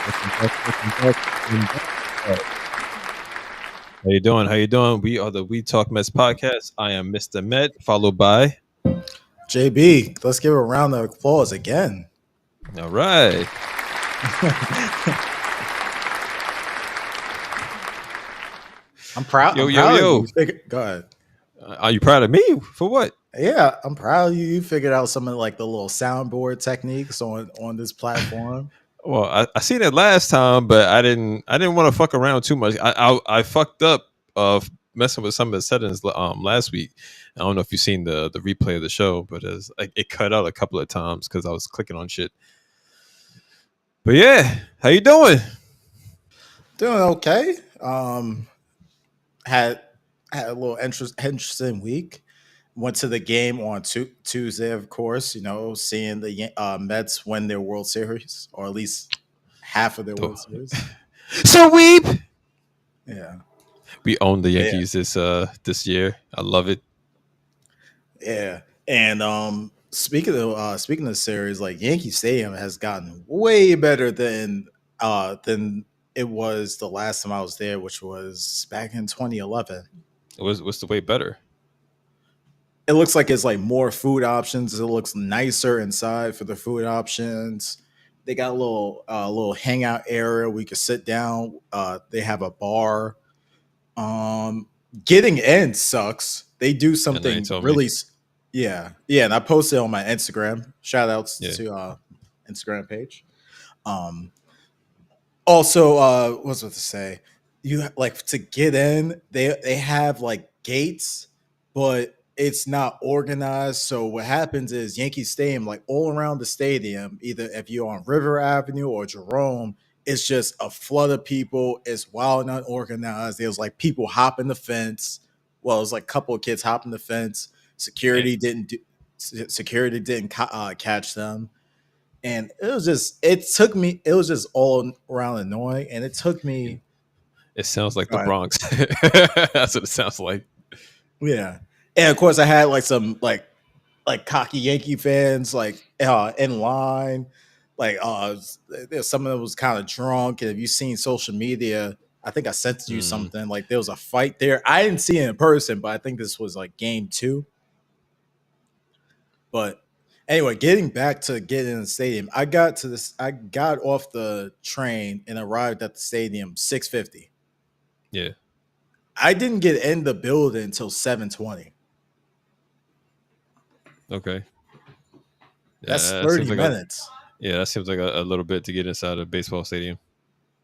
Welcome back, welcome back, welcome back. How you doing? How you doing? We are the We Talk Mets podcast. I am Mr. Met, followed by. JB, let's give a round of applause again. All right. I'm proud. Yo, I'm yo, proud of yo. you. Go ahead. Are you proud of me? For what? Yeah, I'm proud of you. You figured out some of like the little soundboard techniques on this platform. Well, I seen it last time, but I didn't want to fuck around too much. I fucked up messing with some of the settings last week. I don't know if you've seen the replay of the show, but it cut out a couple of times because I was clicking on shit. But yeah, how you doing? Doing okay. Had had a little interesting week. Went to the game on Tuesday, of course. You know, seeing the Mets win their World Series, or at least half of their The- World Series. So weep. Yeah, We own the yeah, Yankees this year. I love it. yeah. And speaking of series, like Yankee Stadium has gotten way better than it was the last time I was there, which was back in 2011. What's the way better? It looks like it's like more food options. It looks nicer inside for the food options. They got a little hangout area where you can sit down. They have a bar. Um, Getting in sucks. They do And they something told me, really, yeah. And I posted on my Instagram. Shout outs yeah. to Instagram page. Um, Also, what's what to say? You like to get in. They have like gates, but it's not organized. So what happens is Yankee Stadium, like all around the stadium, either if you're on River Avenue or Jerome, it's just a flood of people. It's wild and unorganized. There's like people hopping the fence. Well, it was like a couple of kids hopping the fence. Damn. Security didn't catch them, and it was just all around annoying, and it took me. It sounds like the All right. Bronx. That's what it sounds like. Yeah, and of course I had like some like cocky Yankee fans like in line, like some of them was kind of drunk, and if you've seen social media, I think I sent you Mm. something like there was a fight there. I didn't see it in person, but I think this was like game two. But anyway, getting back to getting in the stadium, I got off the train and arrived at the stadium 6:50. Yeah. I didn't get in the building until 7:20. Okay. That's Yeah, that seems 30 like a minutes. yeah, that seems like a little bit to get inside a baseball stadium.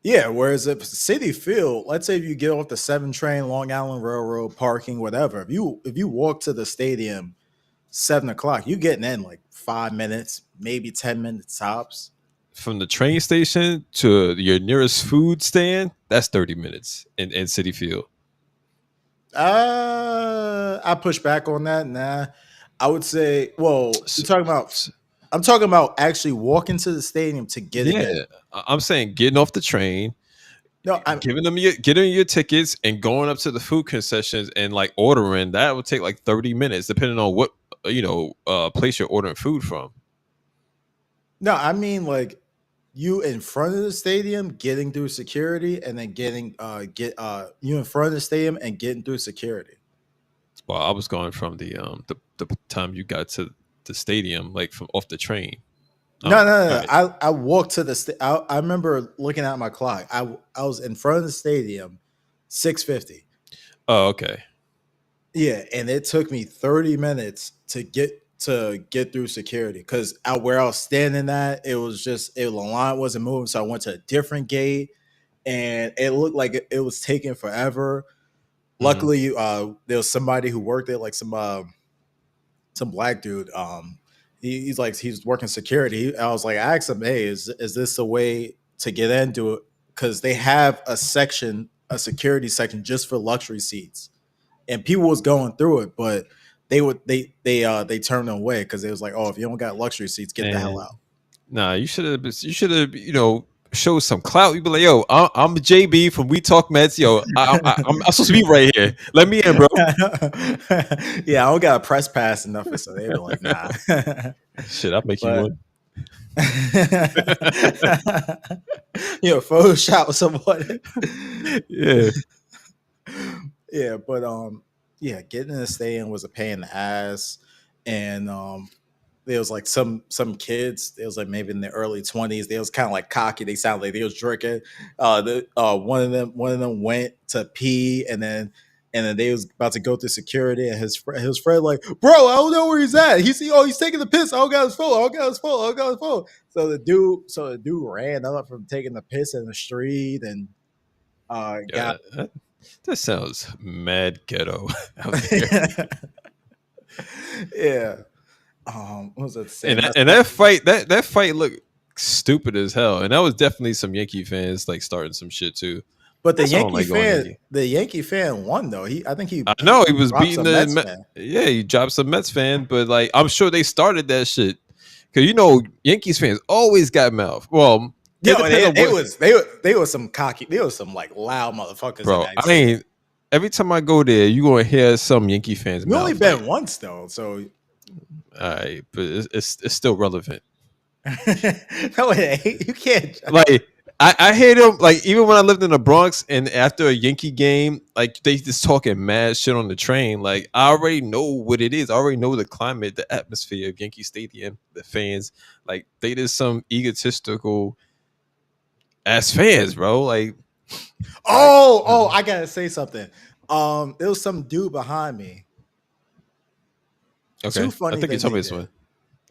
Yeah, whereas if City Field, let's say if you get off the 7 train, Long Island Railroad, parking, whatever, if you walk to the stadium 7 o'clock, you getting in like 5 minutes, maybe 10 minutes tops. From the train station to your nearest food stand, that's 30 minutes in City Field. I push back on that. Nah, I would say. Well, you're S- talking about. s- I'm talking about actually walking to the stadium to getting yeah, in. I'm saying getting off the train, No, I getting your tickets and going up to the food concessions and like ordering. That would take like 30 minutes depending on what place you're ordering food from. no, I mean like you in front of the stadium, getting through security, and then getting get you in front of the stadium and getting through security. Well, I was going from the time you got to the stadium, like from off the train. No, no, All no, no. right. I walked to the. I remember looking at my clock. I was in front of the stadium, 6:50. Oh, okay. Yeah, and it took me 30 minutes to get through security because out where I was standing at, the line wasn't moving, so I went to a different gate, and it looked like it was taking forever. Hmm. Luckily, there was somebody who worked there, like some black dude. He's working security. I was like, I asked him, hey, is this a way to get into it? Because they have a security section just for luxury seats, and people was going through it, but they turned them away because it was like, oh, if you don't got luxury seats, get the hell And out. nah, you should have showed some clout. You be like, yo, I'm JB from We Talk Mets. Yo, I'm supposed to be right here. Let me in, bro. Yeah, I don't got a press pass enough, so they were like, nah. Shit, I'll make you But one. Photoshop someone. Yeah, Yeah, but yeah, getting in the stadium was a pain in the ass, and there was like some kids. It was like maybe in the early 20s. They was kind of like cocky. They sounded like they was drinking. One of them went to pee, and then they was about to go through security, and his friend like, bro, I don't know where he's at. He's taking the piss. I don't got his phone. I don't got his phone. I don't got his phone. So the dude ran up from taking the piss in the street and got. yeah. That sounds mad ghetto out there. Yeah. What was I And saying? that, and that fight, that fight looked stupid as hell. And that was definitely some Yankee fans like starting some shit too. But the That's why I don't Yankee like going fan, Yankee. the Yankee fan won though. I think I know he was dropped beating some Mets fan. Yeah, he dropped some Mets fan, but like I'm sure they started that shit because Yankees fans always got mouth. Well, it Yo, depends on what, they was some cocky, they was some like loud motherfuckers in bro. that I stadium. ain't. Every time I go there, you gonna hear some Yankee fans We only mouth. Like, been once though, so all right, but it's still relevant. no, it ain't. You can't. Like I hate them. Like even when I lived in the Bronx, and after a Yankee game, like they just talking mad shit on the train. Like I already know what it is. I already know the climate, the atmosphere of Yankee Stadium, the fans. Like they just some egotistical ass fans, bro. Like I gotta say something. There was some dude behind me. Two okay. I funny think you things told he me this did. one.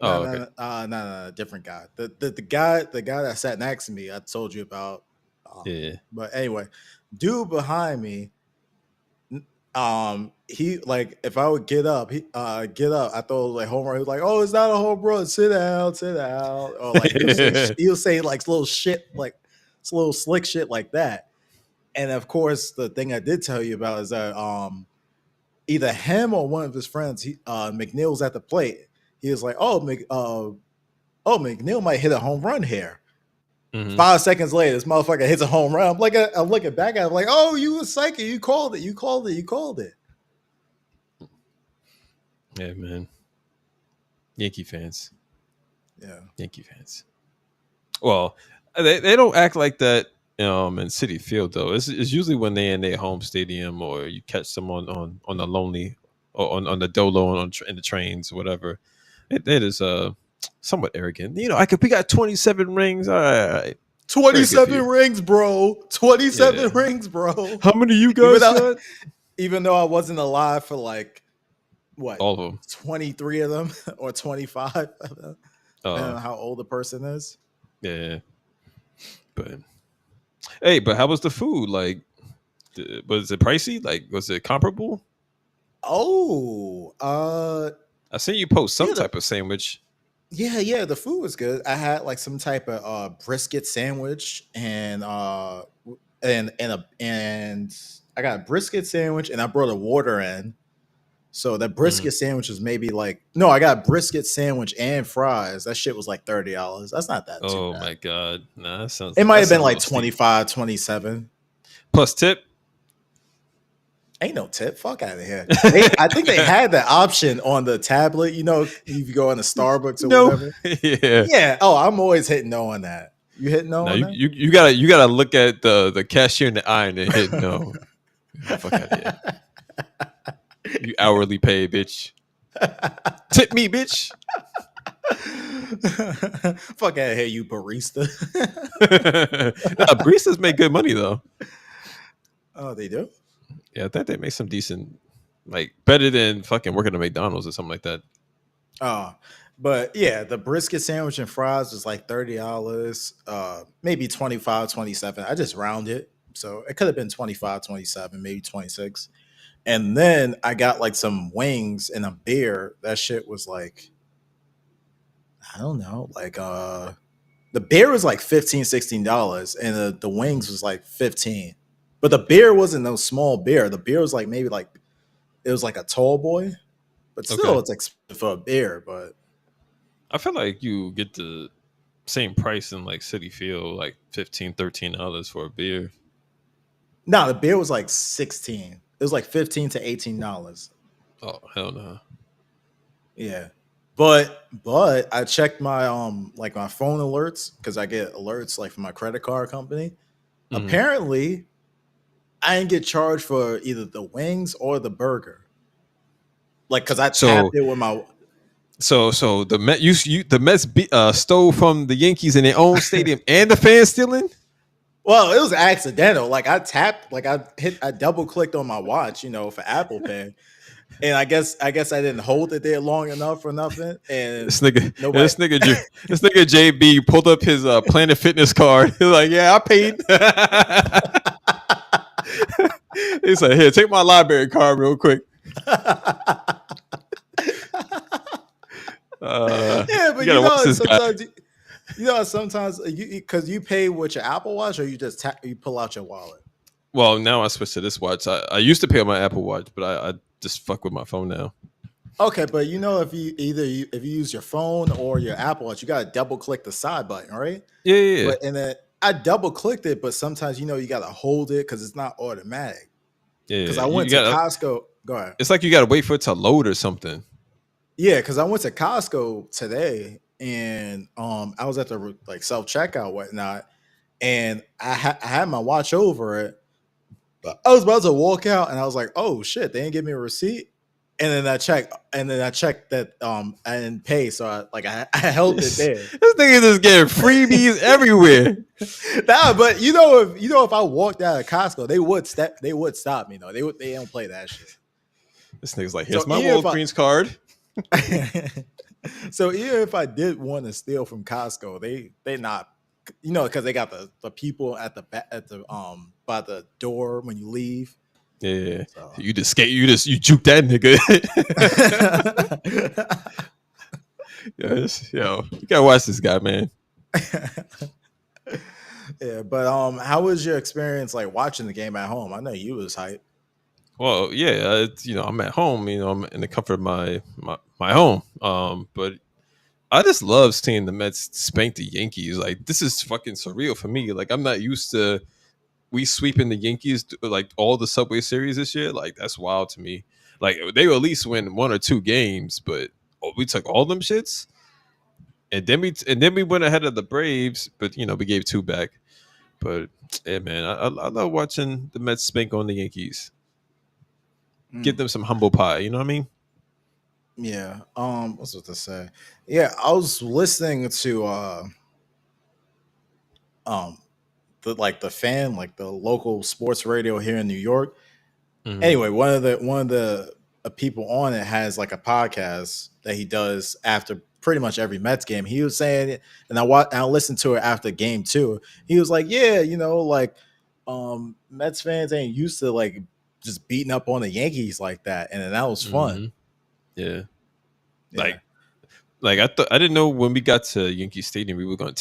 Oh, okay. No, different guy. The guy that sat next to me, I told you about. Yeah. But anyway, dude behind me, he like if I would get up. I thought it was like home run. He was like, "Oh, it's not a home run. Sit down," or like he'll say like little shit, like it's little slick shit like that. And of course, the thing I did tell you about is that either him or one of his friends, McNeil was at the plate. He was like, McNeil might hit a home run here." Hmm. 5 seconds later, this motherfucker hits a home run. I'm looking back at him like, "Oh, you a psycho. You called it. You called it. You called it." Yeah, man. Yankee fans. Yeah. Yankee fans. Well, they don't act like that in City Field though. It's usually when they in their home stadium or you catch them on the lonely or on the dolo in the trains or whatever. It is somewhat arrogant. We got 27 rings. All right. Very good for 27 you. rings, bro. Yeah. 27 rings, bro. How many you Even guys though, got? even though I wasn't alive for like what All of them. 23 of them or 25 of them, depending Uh on how old the person is. yeah. But hey, but how was the food? Like was it pricey? Like was it comparable? Oh, I seen you post some yeah, type of sandwich. yeah, the food was good. I had like some type of brisket sandwich and I got a brisket sandwich and I brought a water in. So that Mhm. brisket sandwich was maybe like no, I got brisket sandwich and fries. That shit was like $30. That's not that too Oh bad. my god. Nah, It might that have been sounds a like little steep. 25, 27. Plus tip. Ain't no tip. Fuck out of here. I think they had that option on the tablet. If you go into Starbucks or No. whatever. Yeah. Yeah. Oh, I'm always hitting no on that. You hitting no No, on you gotta look at the cashier in the eye and then hit no. Fuck out of here. You hourly pay, bitch. that? Tip me, bitch. Fuck out of here, you barista. Nah, baristas make good money though. Oh, they do? Yeah, I think they make some decent, like better than fucking working at McDonald's or something like that. Oh, but yeah, the brisket sandwich and fries was like $30, maybe 25, 27. I just rounded. So it could have been 25, 27, maybe 26. And then I got like some wings and a beer. That shit was like, I don't know, like the beer was like 15, $16 and the wings was like 15. But the beer wasn't no small beer. The beer was like maybe like it was like a tall boy, but still Okay. it's expensive for a beer, but I feel like you get the same price in like City Field, like 15, $13 for a beer. no, the beer was like 16. It was like 15 to $18. Oh hell no. Yeah. But I checked my like my phone alerts because I get alerts like from my credit card company. Mhm. Apparently, I didn't get charged for either the wings or the burger. Like, cause I tapped So it with my. so the the Mets stole from the Yankees in their own stadium, and the fans stealing. Well, it was accidental. Like I tapped, like I double clicked on my watch, for Apple Pay, and I guess I didn't hold it there long enough for nothing, and This nigga, nobody. this nigga, this nigga JB pulled up his Planet Fitness card. He's like, yeah, I paid. He's like, here, take my library card real quick. Yeah, You but gotta watch this guy. sometimes you because you pay with your Apple Watch or you just you pull out your wallet. Well, now I switched to this watch. I used to pay on my Apple Watch, but I just fuck with my phone now. Okay, but if you if you use your phone or your Apple Watch, you gotta double click the side button, right? Yeah, yeah, But and then I double clicked it, but sometimes you gotta hold it because it's not automatic. yeah. Because Yeah. I You went to got. Costco. Go ahead. It's like you gotta wait for it to load or something. Yeah, because I went to Costco today, and I was at the like self checkout whatnot, and I had my watch over it. But I was about to walk out, and I was like, "Oh shit!" They didn't give me a receipt, and then I checked that I didn't pay, so I held it there. This nigga just getting freebies everywhere. Nah, but if I walked out of Costco, they would stop me though. They don't play that shit. This nigga's like, So here's my even if Walgreens card. so even if I did want to steal from Costco, they not because they got the people at the at the by the door when you leave. Yeah, So you just skate. You juke that nigga. Yes, yo, you gotta watch this guy, man. yeah, but how was your experience like watching the game at home? I know you was hype. Well, yeah, I'm at home. I'm in the comfort of my home. But I just love seeing the Mets spank the Yankees. Like this is fucking surreal for me. Like I'm not used to we sweeping the Yankees like all the Subway Series this year. Like that's wild to me. Like they will at least win one or two games, but we took all them shits, and then we went ahead of the Braves, but we gave two back. But yeah, man, I love watching the Mets spank on the Yankees. Give Mm, them some humble pie. You know what I mean? yeah. What's what to say? Yeah, I was listening to um the fan like the local sports radio here in New York. Hmm. Anyway, one of the people on it has like a podcast that he does after pretty much every Mets game. He was saying it, and I listened to it after game two. He was like, "Yeah, like Mets fans ain't used to like just beating up on the Yankees like that," and then that was fun. Hmm. Yeah, Yeah, like I didn't know when we got to Yankee Stadium we were gonna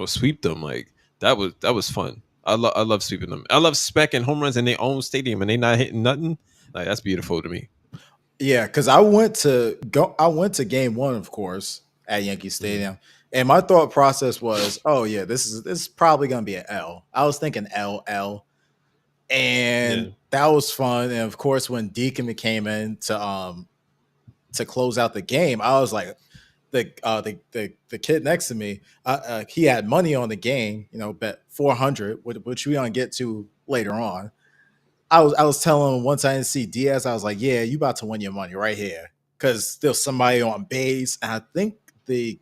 sweep them. Like that was fun. I love sweeping them. I love specking home runs in their own stadium and they not hitting nothing. Like that's beautiful to me. yeah. Because I went to game one, of course, at Yankee Hmm. Stadium. And my thought process was, oh yeah, this is probably gonna be an L. I was thinking L, Yeah. and that was fun. And of course, when Deacon came in to close out the game, I was like, the kid next to me, he had money on the game, bet 400, which we gonna get to later on. I was telling him once I didn't see Diaz, I was like, yeah, you about to win your money right here because there's somebody on base, and I think the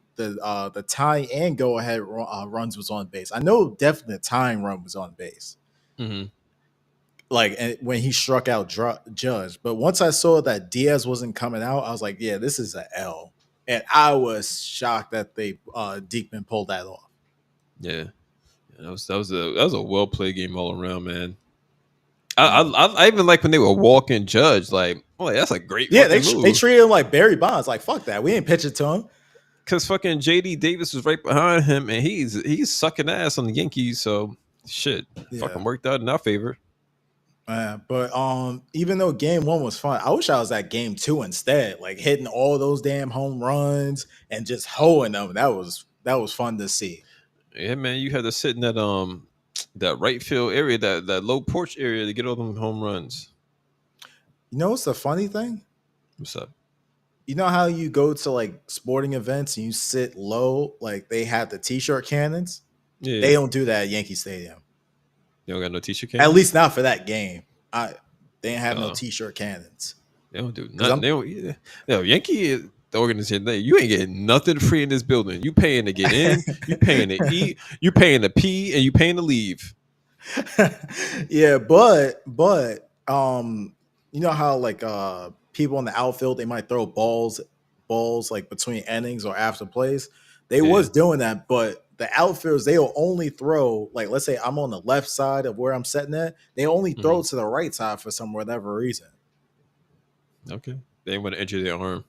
tie and go ahead runs was on base. I know definitely the tying run was on base Hmm. like and when he struck out Judge. But once I saw that Diaz wasn't coming out, I was like, yeah, this is a L. And I was shocked that they Deekman pulled that off. Yeah. That was a well played game all around, man. I, Mm. I I even like when they were walking Judge. Like, oh, like, that's a great Yeah, fucking they move. treated him like Barry Bonds. Like fuck that, we ain't pitch it to him. Cause fucking JD Davis was right behind him, and he's sucking ass on the Yankees. So shit, Yeah, fucking worked out in our favor. but even though game one was fun, I wish I was at game two instead. Like hitting all those damn home runs and just hoeing them. That was fun to see. Yeah, man, you had to sit in that right field area, that low porch area to get all them home runs. You know what's the funny thing? What's up? you know how you go to like sporting events and you sit low, like they have the t-shirt cannons. They Yeah, don't do that at Yankee Stadium. they don't got no t-shirt At cannons. least not for that game. I They didn't have no Uh, t-shirt cannons they don't do because nothing. I'm They don't. Yeah. No, Yankee the organization. You ain't getting nothing free in this building. You paying to get in. You paying to eat. You paying to pee, and you paying to leave. yeah, but you know how like people in the outfield they might throw balls like between innings or after plays. They Yeah. was doing that, but the outfielders they'll only throw like let's say I'm on the left side of where I'm sitting at, they only Mhm. throw to the right side for some whatever reason. Okay. They ain't want to injure their arm.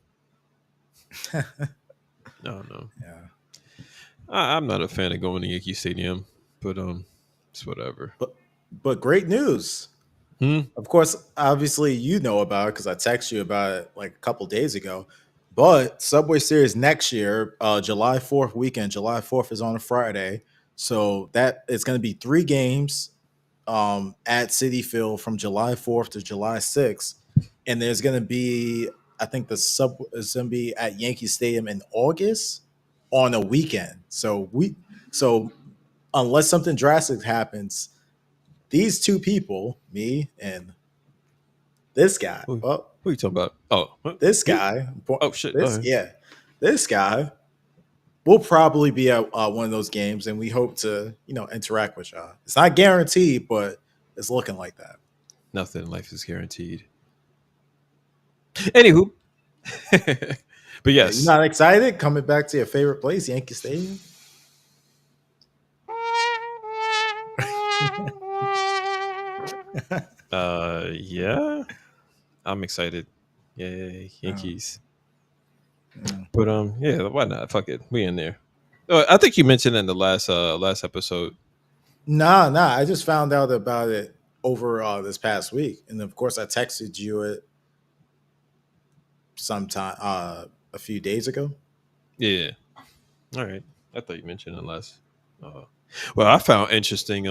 No, no. Yeah. I'm not a fan of going to Yankee Stadium, but it's whatever. But great news. Hmm. Of course, obviously you know about it because I texted you about it like a couple days ago. But Subway Series next year, July 4th weekend. July 4th is on a Friday, so that it's going to be 3 games at City Field from July 4th to July 6th, and there's going to be I think the sub is going to be at Yankee Stadium in August on a weekend. So unless something drastic happens, these two people, me and this guy. Well, Who are you talking about? Oh, what? this Me? guy. Oh shit. This yeah, this guy will probably be at one of those games, and we hope to interact with y'all. It's not guaranteed, but it's looking like that. Nothing in life is guaranteed. Anywho, but Yeah, you're yes. not excited coming back to your favorite place, Yankee Stadium? Yeah, I'm excited. Yay, Oh, Yankees. yeah. But yeah, why not? Fuck it, we in there. I think you mentioned in the last episode. Nah. I just found out about it over this past week, and of course, I texted you it sometime a few days ago. Yeah. All right. I thought you mentioned it last. Uh, well, I found interesting.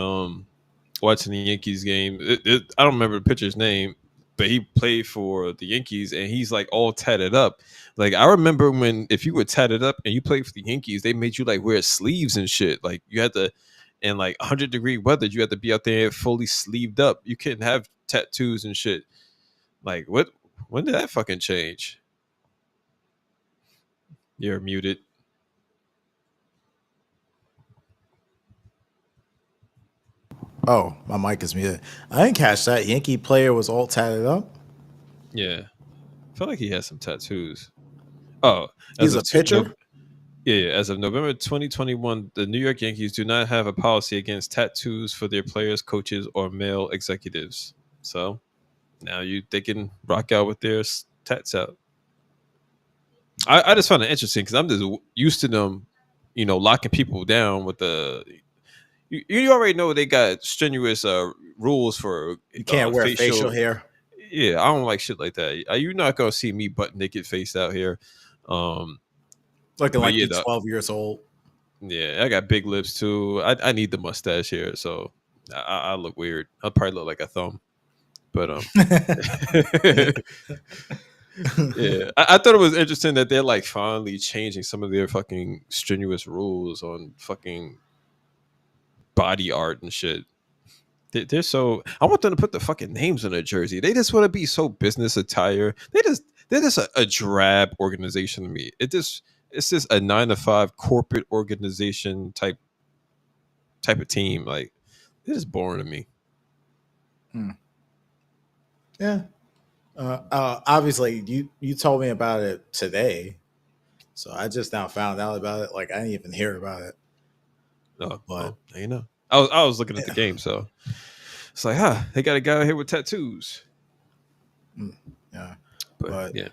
Watching the Yankees game. I don't remember the pitcher's name, but he played for the Yankees and he's like all tatted up. Like I remember when if you were tatted up and you played for the Yankees, they made you like wear sleeves and shit. Like you had to in like 100-degree weather, you had to be out there fully sleeved up. You couldn't have tattoos and shit. Like what? When did that fucking change? You're muted. Oh, my mic is muted. I didn't catch that. Yankee player was all tatted up. Yeah, I felt like he had some tattoos. Oh, as He's a of no, pitcher. yeah, as of November 2021, the New York Yankees do not have a policy against tattoos for their players, coaches, or male executives. So now they can rock out with their tats out. I just find it interesting because I'm just used to them, locking people down with the. You already know they got strenuous rules for You can't wear facial facial. hair. Yeah, I don't like shit like that. You're not gonna see me butt naked faced out here. Um, Looking but like yeah, you're 12 years old. yeah, I got big lips too. I need the mustache here, so I look weird. I'll probably look like a thumb, but yeah. I thought it was interesting that they're like finally changing some of their fucking strenuous rules on fucking body art and shit. They're so. I want them to put the fucking names on their jersey. They just want to be so business attire. They're just a drab organization to me. It's just a 9 to 5 corporate organization type of team. Like it's just boring to me. Hmm. Yeah. Obviously, you told me about it today, so I just now found out about it. Like I didn't even hear about it, Oh, but well, now you know. I was looking at the yeah, game, so it's like, they got a guy here with tattoos. mm, yeah, But but yeah,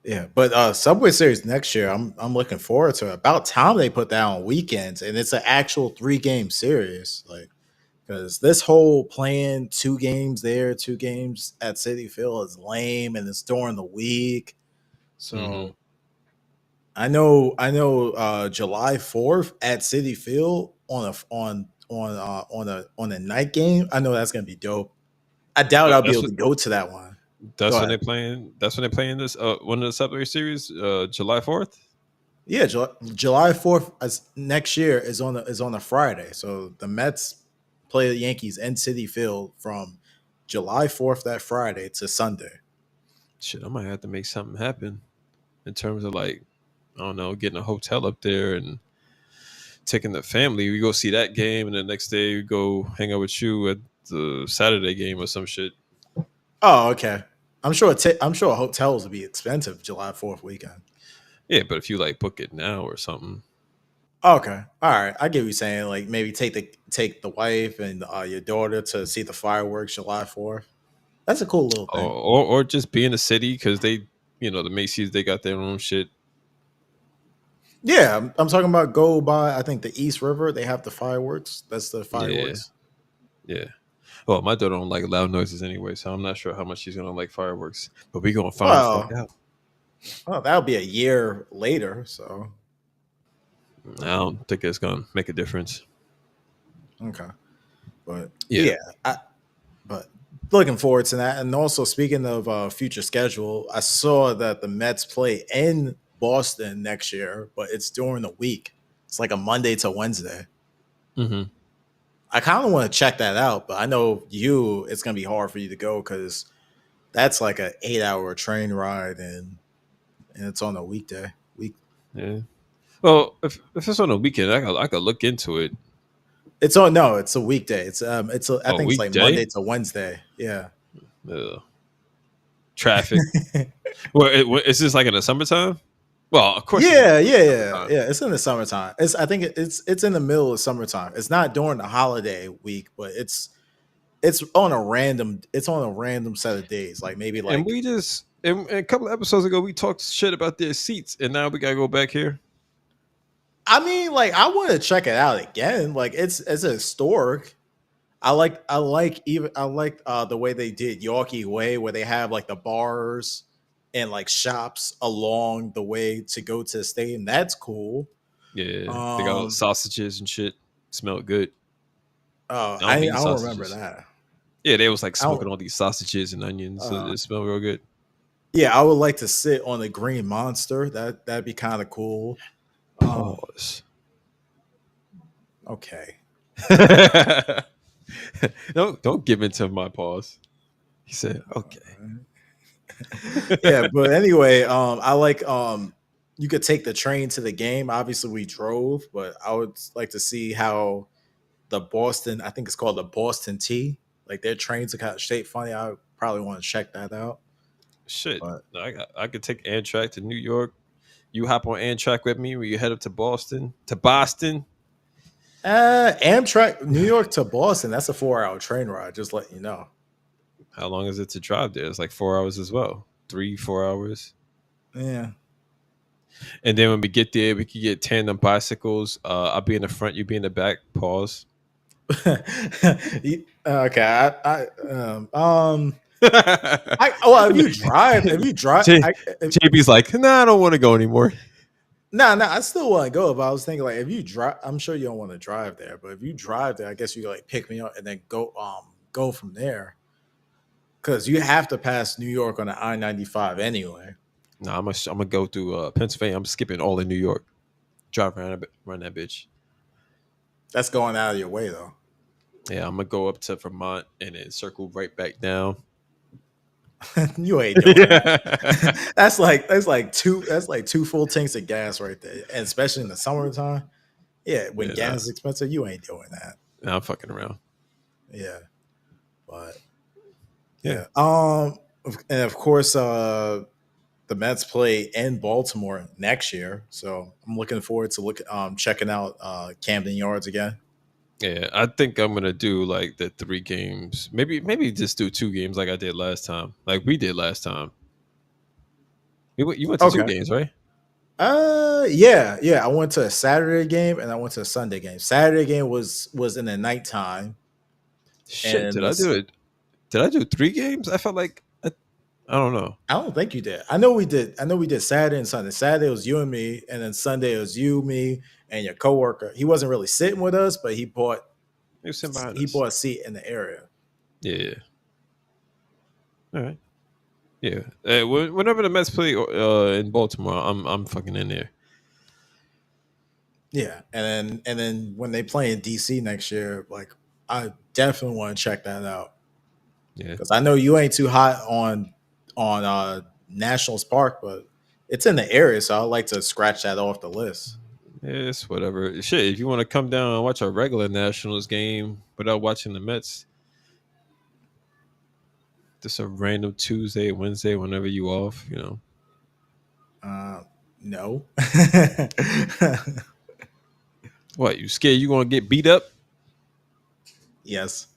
yeah, but Subway Series next year, I'm looking forward to it. About time they put that on weekends, and it's an actual 3 game series. Like because this whole playing 2 games there, 2 games at City Field is lame, and it's during the week. hmm So July 4th at City Field on a night game. I know that's gonna be dope. I doubt I'll be that's able what to go to that one. Go That's when ahead. they're playing. That's when they're playing this. One of the Subway series. July 4th. Yeah, July 4th next year is on a Friday. So the Mets play the Yankees in City Field from July 4th that Friday to Sunday. Shit, I might have to make something happen in terms of like, I don't know, getting a hotel up there and taking the family. We go see that game, and the next day we go hang out with you at the Saturday game or some shit. Oh, okay. I'm sure hotels will be expensive July 4th weekend. Yeah, but if you like book it now or something, Okay. All right. I get what you're saying. Like maybe take the wife and your daughter to see the fireworks July 4th. That's a cool little thing. or just be in the city because they, the Macy's, they got their own shit. Yeah, I'm talking about go by I think the East River. They have the fireworks. That's the Yeah, fireworks. yeah. Well, my daughter don't like loud noises anyway, so I'm not sure how much she's gonna like fireworks. But we gonna find the fuck Well, out. well, that'll be a year later. So I don't think it's gonna make a difference. okay, but Yeah. yeah, but looking forward to that. And also speaking of future schedule, I saw that the Mets play in Boston next year, but it's during the week. It's like a Monday to Wednesday. Hmm. I kind of want to check that out, but I know it's gonna be hard for you to go because that's like a 8 hour train ride and it's on a weekday. Yeah. Well, if it's on a weekend, I could look into it. It's on no, it's a weekday. I A think it's like weekday. Monday to Wednesday. Yeah. Uh, Traffic. Well, is this like in the summertime? Well, of course it's in Yeah, yeah, the yeah, summertime. yeah. It's in the summertime. I think it's in the middle of summertime. It's not during the holiday week, but it's on a random set of days. Like maybe And like we just and a couple of episodes ago we talked shit about their seats, and now we gotta go back here. I mean like I want to check it out again. Like it's a historic. I like the way they did Yorkie Way where they have like the bars and like shops along the way to go to the stadium. That's cool. Yeah, they got all the Um sausages and shit. Smelled good. oh I don't I eat don't remember sausages. that. Yeah, they was like I don't smoking all these sausages and onions. So uh it smelled real good. yeah, I would like to sit on the green monster. That'd be kind of cool. Um Pause. okay. Don't give into my pause. He said, "Okay." Yeah, but anyway, I like you could take the train to the game. Obviously we drove, but I would like to see how the Boston, I think it's called the Boston T. Like their trains are kind of shaped funny. I probably want to check that out. Shit, But I could take Amtrak to New York. You hop on Amtrak with me when you head up to Boston. To Boston. Amtrak, New York to Boston, that's a 4 hour train ride. Just letting you know. How long is it to drive there? It's like 4 hours as well. 3, 4 hours. Yeah. And then when we get there, we could get tandem bicycles. I'll be in the front, you be in the back. Pause. Okay. Well, J- JB's like, nah, I don't want to go anymore. nah, I still want to go. But I was thinking, like, if you drive, I'm sure you don't want to drive there. But if you drive there, I guess you like pick me up and then go from there because you have to pass New York on the I-95 anyway. Nah, I'm gonna go through Pennsylvania. I'm skipping all in New York. Drive around that bitch. That's going out of your way though. Yeah, I'm gonna go up to Vermont and then circle right back down. You ain't doing that. Yeah, That's like two full tanks of gas right there, and especially in the summertime. Yeah, when nah, gas is expensive, you ain't doing that. nah, I'm fucking around. Yeah, but Yeah, yeah. And of course, the Mets play in Baltimore next year, so I'm looking forward to checking out Camden Yards again. yeah. I think I'm gonna do like the 3 games. Maybe just do 2 games like I did last time. Like we did last time. You went to two Okay. games, right? Yeah, yeah. I went to a Saturday game and I went to a Sunday game. Saturday game was in the nighttime, Shit, and this did I do 3 games? I felt like I don't know. I don't think you did. I know we did. I know we did Saturday and Sunday. Saturday was you and me, and then Sunday it was you, me, and your coworker. He wasn't really sitting with us, but he bought He was sitting behind he us. bought a seat in the area. Yeah. All right. Yeah. Whenever the Mets play in Baltimore, I'm fucking in there. Yeah, and then when they play in DC next year, like I definitely want to check that out Yeah. because I know you ain't too hot on Nationals Park, but it's in the area, so I'd like to scratch that off the list. It's whatever. Shit, if you want to come down and watch a regular Nationals game without watching the Mets, just a random Tuesday, Wednesday, whenever you off, you know. Uh, no. What, you scared you gonna get beat up? Yes.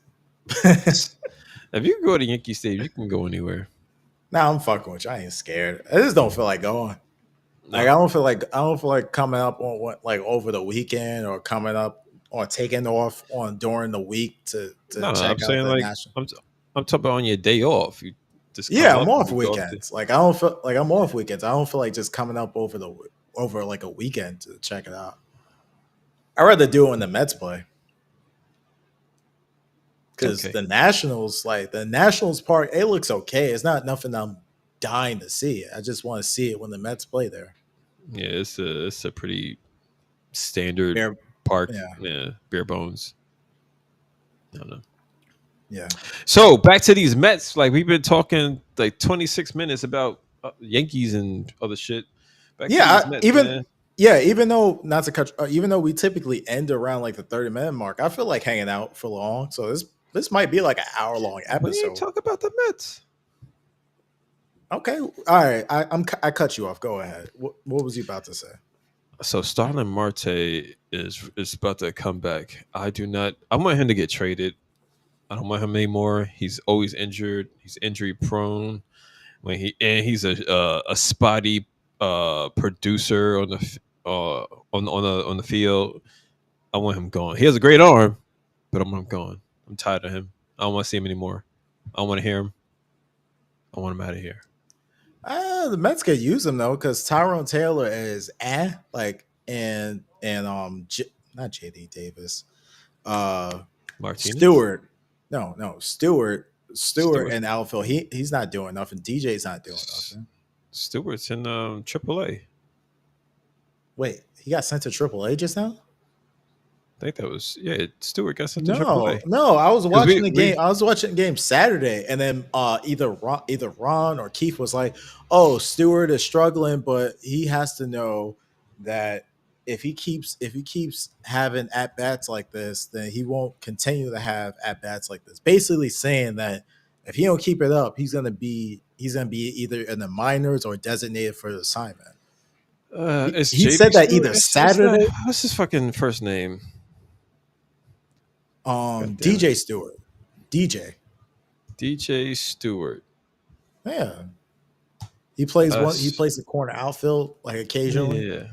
If you can go to Yankee Stadium, you can go anywhere. Nah, I'm fucking with you. I ain't scared. I just don't feel like going. Like No. I don't feel like coming up on what like over the weekend or coming up or taking off on during the week to No, I'm check out saying the like national. I'm talking about on your day off. You just come Yeah, I'm up and off you go off the weekends. Like I don't feel like I'm off weekends. I don't feel like just coming up over like a weekend to check it out. I'd rather do it when the Mets play because Okay. the Nationals park, it looks okay. It's not nothing I'm dying to see. I just want to see it when the Mets play there. Yeah, it's a pretty standard Bare, park. yeah, Yeah, bare bones. I don't know. yeah, So back to these Mets. Like we've been talking like 26 minutes about Yankees and other shit. Back to yeah. these Mets, man. Even though not to cut, even though we typically end around like the 30-minute mark, I feel like hanging out for long. So this might be like an hour long We ain't episode. talk about the Mets. Okay, all right. I cut you off. Go ahead. What was you about to say? So Starlin Marte is about to come back. I do not. I want him to get traded. I don't want him anymore. He's always injured. He's injury prone. He's a spotty producer on the on the field. I want him gone. He has a great arm, but I want him gone. I'm tired of him. I don't want to see him anymore. I don't want to hear him. I want him out of here. The Mets could use him though, because Tyrone Taylor is not JD Davis, uh, Martinez, Stewart. No, Stewart Stewart, and outfield. He's not doing nothing. DJ's not doing S- nothing. Stewart's in AAA. Wait, he got sent to AAA just now? I think that was Stewart got sent to No, AAA no. I was because watching the we game. I was watching the game Saturday, and then either Ron or Keith was like, "Oh, Stewart is struggling, but he has to know that if he keeps having at bats like this, then he won't continue to have at bats like this." Basically, saying that if he don't keep it up, he's gonna be either in the minors or designated for the assignment. He, it's he JB said that Stewart. either It's not. Saturday. What's his fucking first name? God damn it, DJ Stewart, DJ. DJ Stewart. Yeah. He plays one. He Us. plays the corner outfield like occasionally. Yeah,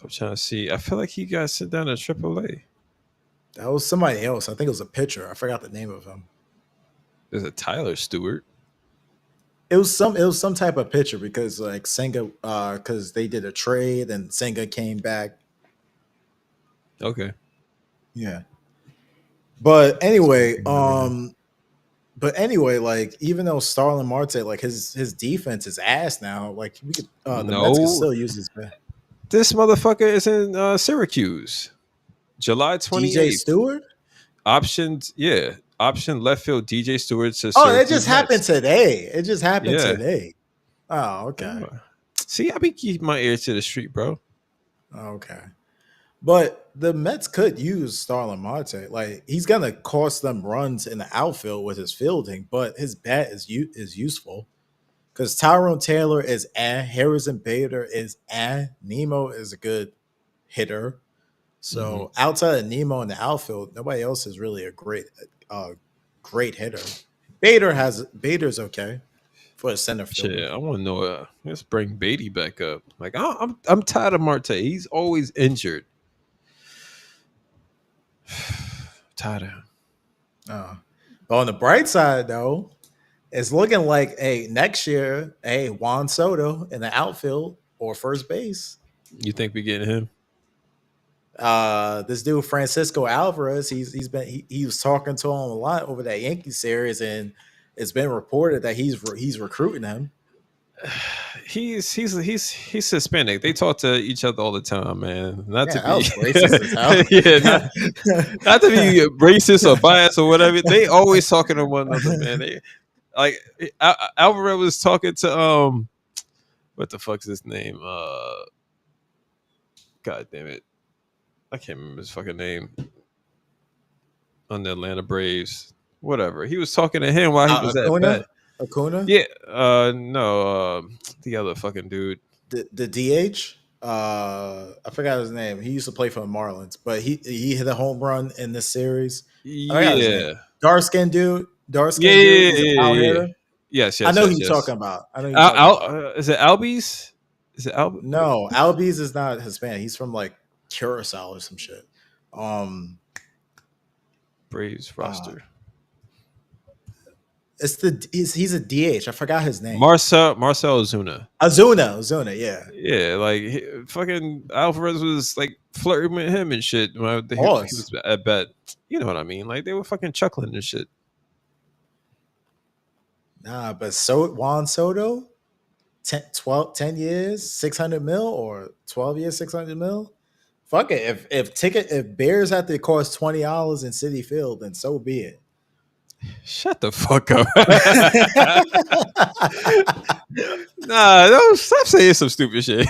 I'm trying to see. I feel like he got sent down to AAA. That was somebody else. I think it was a pitcher. I forgot the name of him. There's a Tyler Stewart. It was some type of pitcher because like Senga because they did a trade and Senga came back. Okay, Yeah. But see if I anyway, can remember him. like even though Starlin Marte, like his defense is ass now, like we could the Mets could No, still use his back. this motherfucker is in Syracuse. July DJ 28th. Stewart? Options, yeah. Option left field DJ Stewart to Oh, that Syracuse just happened Mets. today. It just happened Yeah. today. Oh, okay. Oh. See, I be keeping my ear to the street, bro. Okay. But the Mets could use Starlin Marte. Like he's gonna cost them runs in the outfield with his fielding, but his bat is useful because Tyrone Taylor is Harrison Bader is Nemo is a good hitter. Hmm. So outside of Nemo in the outfield, nobody else is really a uh, great hitter. Bader's okay for a center fielder. Shit, I want to know. Let's bring Beatty back up. Like, I'm tired of Marte. He's always injured. Tired of him. Uh, but on the bright side, though, it's looking like next year, Juan Soto in the outfield or first base. You think we getting him? This dude Francisco Alvarez, he was talking to him a lot over that Yankee series, and it's been reported that he's recruiting him. He's Hispanic. They talk to each other all the time, man. Not Yeah, to that be was racist as hell. yeah, not to be racist or biased or whatever. They always talking to one another, man. They like Alvarez was talking to what the fuck's his name? God damn it, I can't remember his fucking name on the Atlanta Braves. Whatever. He was talking to him while he was at Acuna, bat. Acuna, Yeah. No. The other fucking dude. the DH. I forgot his name. He used to play for the Marlins, but he hit a home run in this series. I forgot his name. Yeah. Dark skin dude. Dark Yeah. skin dude. Yeah. He's a Yeah. power Yeah. hitter. Yes. I Yes. know who Yes. you're talking Yes. about. I know who you're talking about. Is it Albies? Is it Al? No, Albies is not Hispanic. He's from like Curacao or some shit. Braves Uh, roster. he's a DH. I forgot his name. Marcel Ozuna. Ozuna, yeah. Yeah, like fucking Alvarez was like flirting with him and shit when he Pause. was at bat. You know what I mean? Like they were fucking chuckling and shit. Nah, but Juan Soto, 10 years, 600 mil, or 12 years, 600 mil. Fuck it. If Bears have to cost $20 in City Field, then so be it. Shut the fuck up. Nah, don't stop saying some stupid shit.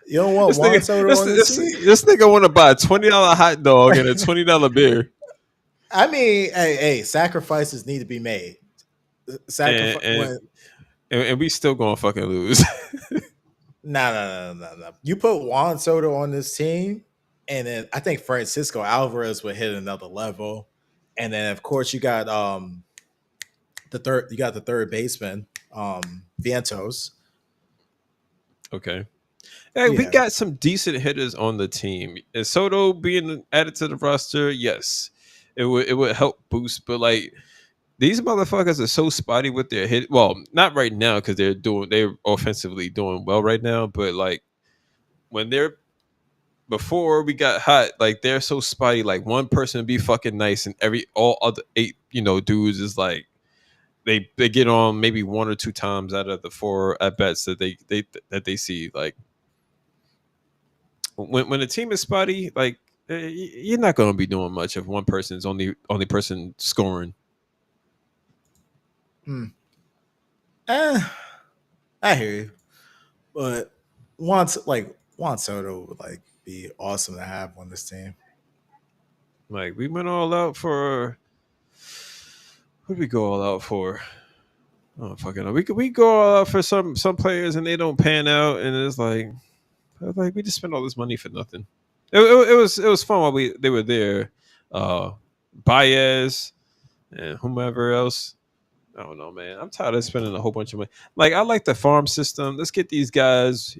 You don't want This Juan nigga, Soto this, on the this, team? this nigga want to buy a $20 hot dog and a $20 beer, I mean, hey, sacrifices need to be made. and Sacrifice and, when and we still gonna fucking lose. no. You put Juan Soto on this team, and then I think Francisco Alvarez would hit another level. And then of course you got the third baseman, Vientos. Okay. Hey, we Yeah. got some decent hitters on the team. And Soto being added to the roster, yes, it would help boost. But like these motherfuckers are so spotty with their hit. Well, not right now because they're offensively doing well right now. But like when they're before we got hot, like they're so spotty. Like one person would be fucking nice, and all other eight dudes is like they get on maybe one or two times out of the four at bats that they see. Like when a team is spotty, like you're not going to be doing much if one person's only person scoring. Hmm. Eh, I hear you, but Juan Soto would like be awesome to have on this team. Like we went all out for what did we go all out for? Oh fucking know. We go all out for some players and they don't pan out, and it's like we just spent all this money for nothing. It was fun while they were there. Baez and whomever else. I don't know, man. I'm tired of spending a whole bunch of money. Like I like the farm system. Let's get these guys,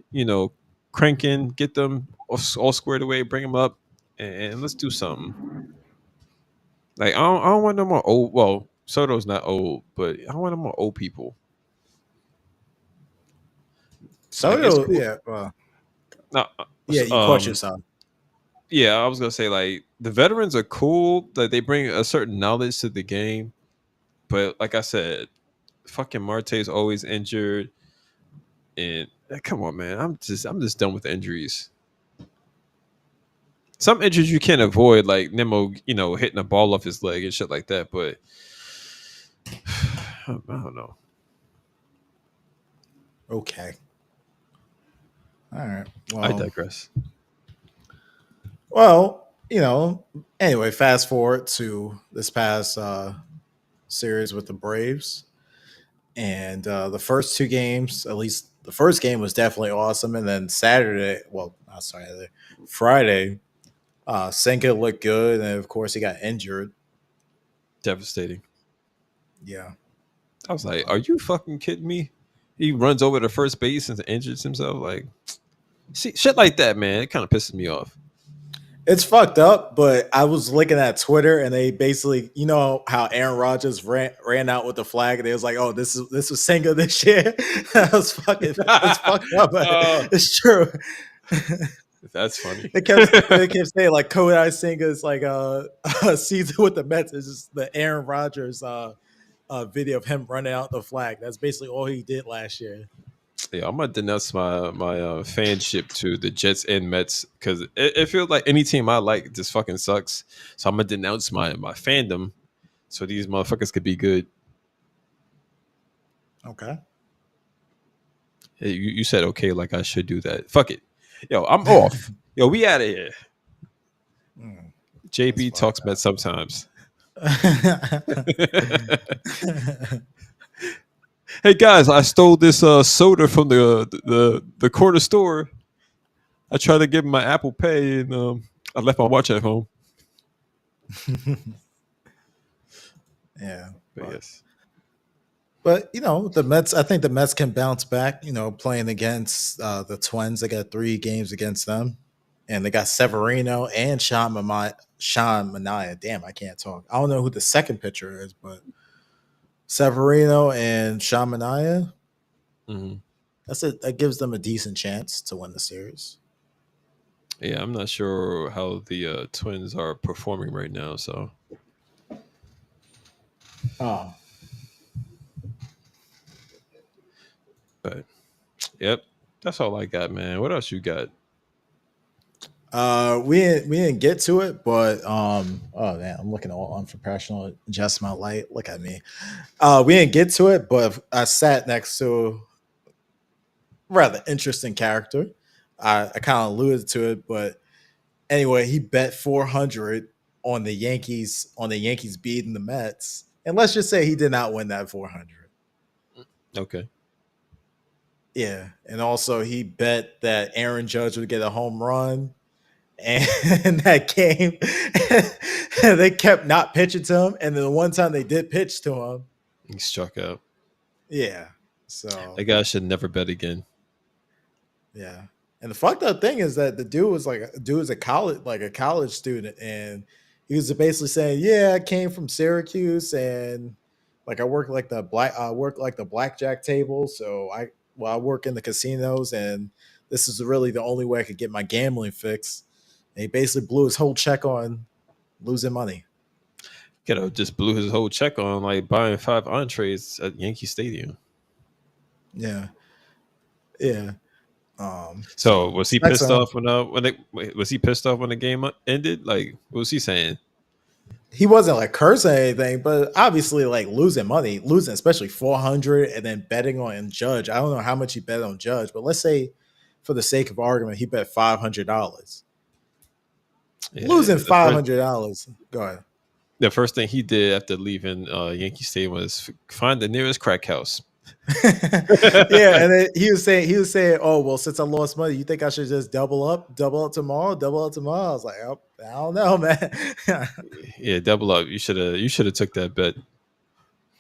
cranking, get them all squared away, bring them up, and let's do something. Like I don't want no more old. Well, Soto's not old, but I don't want no more old people. Like it's Soto, cool. yeah, No, yeah, you caught yourself. yeah, I was gonna say like the veterans are cool. That they bring a certain knowledge to the game, but like I said, fucking Marte's always injured, and come on, man, I'm just done with injuries. Some injuries you can't avoid, like Nemo, hitting a ball off his leg and shit like that. But I don't know. Okay. All right. I digress. Well, anyway, fast forward to this past series with the Braves. And the first two games, at least the first game was definitely awesome. And then not Saturday, Friday, Senga looked good. And of course, he got injured. Devastating. Yeah. I was like, are you fucking kidding me? He runs over to first base and injures himself. Like, see, shit like that, man. It kind of pisses me off. It's fucked up, but I was looking at Twitter and they basically, how Aaron Rodgers ran out with the flag and they was like, "Oh, this was Senga this year." That was fucking it's fucked up, but it's true. That's funny. They kept saying like Kodai Senga is like a season with the Mets. It's just the Aaron Rodgers video of him running out the flag. That's basically all he did last year. Yeah, I'm gonna denounce my fanship to the Jets and Mets because it feels like any team I like just fucking sucks. So I'm gonna denounce my fandom so these motherfuckers could be good. Okay. Hey, you said okay, like I should do that. Fuck it. Yo, I'm off. Yo, we out of here. Mm, that's JB fucked talks Mets sometimes. up. Hey guys, I stole this soda from the corner store. I tried to give him my Apple Pay and I left my watch at home. Yeah. But yes. But the Mets. I think the Mets can bounce back. Playing against the Twins, they got 3 games against them, and they got Severino and Sean Mania. Damn, I can't talk. I don't know who the second pitcher is, but Severino and Sean Mania. Hmm. That's it. That gives them a decent chance to win the series. Yeah, I'm not sure how the Twins are performing right now. So, Oh, but yep, that's all I got, man. What else you got? we didn't get to it, but oh man, I'm looking all unprofessional. Adjust my light. Look at me. We didn't get to it, but I sat next to a rather interesting character. I kind of alluded to it, but anyway, he bet 400 on the Yankees beating the Mets, and let's just say he did not win that 400. Okay. Yeah, and also he bet that Aaron Judge would get a home run, and that game they kept not pitching to him, and then the one time they did pitch to him, He struck out. yeah. That So guy should never bet again. yeah. And the fucked up thing is that the dude was a college student, and he was basically saying, "Yeah, I came from Syracuse, and like I work like the blackjack table, so I work in the casinos, and this is really the only way I could get my gambling fix." And he basically blew his whole check on losing money. Just blew his whole check on like buying 5 entrees at Yankee Stadium. Yeah, yeah. So So was he that's pissed off was he pissed off when the game ended? Like, what was he saying? he wasn't like cursing or anything, but obviously like losing money, losing especially 400 and then betting on Judge. I don't know how much he bet on Judge, but let's say for the sake of argument, he bet $500. Losing Yeah, $500. Go ahead. the first thing he did after leaving Yankee Stadium was find the nearest crack house. Yeah, and then he was saying, "Oh well, since I lost money, you think I should just double up tomorrow, double up tomorrow?" I was like, "Oh, I don't know, man." Yeah, double up. You should have took that bet.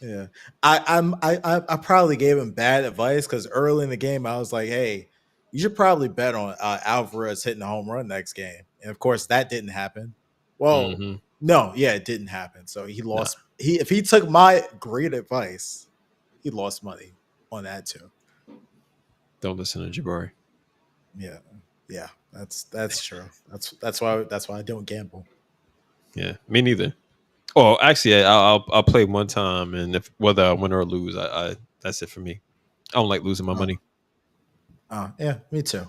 Yeah, I probably gave him bad advice because early in the game I was like, "Hey, you should probably bet on Alvarez hitting a home run next game," and of course that didn't happen. Well, Hmm. no, yeah, it didn't happen. So he Nah, lost. If he took my great advice, he lost money on that too. don't listen to Jabari. Yeah, yeah, that's true. That's why I don't gamble. Yeah, me neither. Oh, actually, I'll play one time, and if whether I win or lose, I that's it for me. I don't like losing my Oh, money. yeah, me too.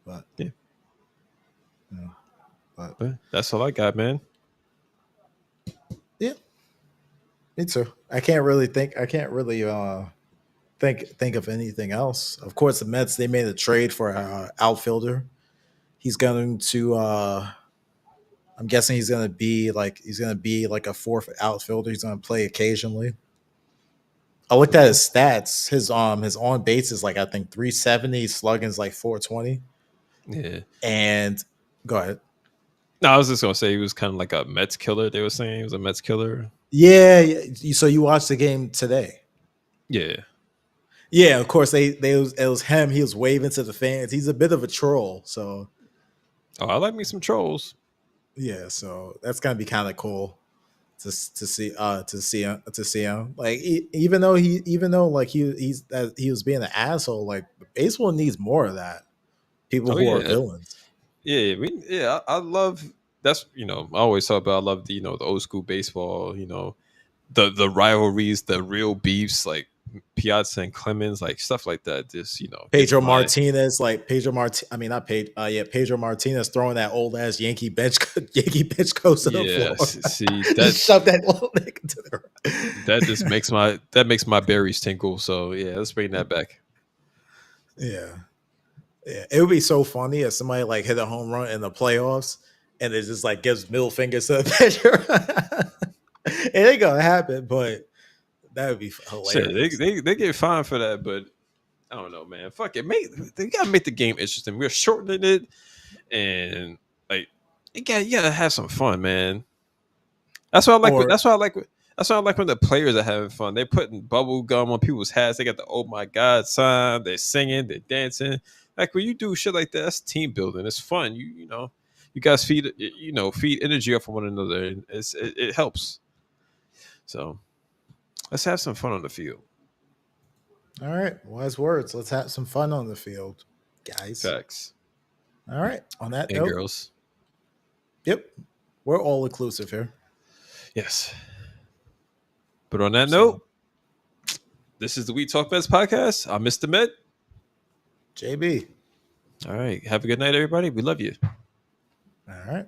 But Yeah, yeah, but but that's all I got, man. yeah, me too. I can't really think. I can't really think of anything else. Of course, the Mets they made a trade for outfielder. He's going to. I'm guessing he's gonna be like a fourth outfielder. He's gonna play occasionally. I looked at his stats. His on base is like I think 370. His slugging is like 420. Yeah. And go ahead. No, I was just gonna say he was kind of like a Mets killer. They were saying he was a Mets killer. Yeah, yeah. So you watched the game today? Yeah. Yeah, of course it was him. He was waving to the fans. He's a bit of a troll, so Oh, I like me some trolls. yeah. So that's gonna be kind of cool to see him. Like even though like he was being an asshole. Like baseball needs more of that. People Oh who are yeah, villains. I love that's I always talk about I love the the old school baseball, the rivalries, the real beefs like Piazza and Clemens, like stuff like that. Just gets Pedro my Martinez, like Pedro Martin. I mean, not Pedro. Yeah, Pedro Martinez throwing that old ass Yankee bench, Yankee bench coat to the yeah. floor. See Just shove that little nigga to that just the. makes my berries tinkle. So yeah, let's bring that back. Yeah, yeah. It would be so funny if somebody like hit a home run in the playoffs and it just like gives middle fingers to the pitcher. It ain't gonna happen, but that would be Shit, hilarious. they get fined for that, but I don't know, man. Fuck it, they gotta make the game interesting. We're shortening it, and like you gotta have some fun, man. That's what I like. Or That's what I like when the players are having fun. They're putting bubble gum on people's hats. They got the "Oh my God" sign. They're singing. They're dancing. Like when you do shit like that, that's team building. It's fun. You guys feed energy off of one another. And it helps. So let's have some fun on the field. all right, wise words. Let's have some fun on the field, guys. Facts All right. On that and note, girls. yep, we're all inclusive here. Yes. But on that note, So, this is the We Talk Best podcast. I'm Mr. Med. JB. All right. Have a good night, everybody. We love you. All right.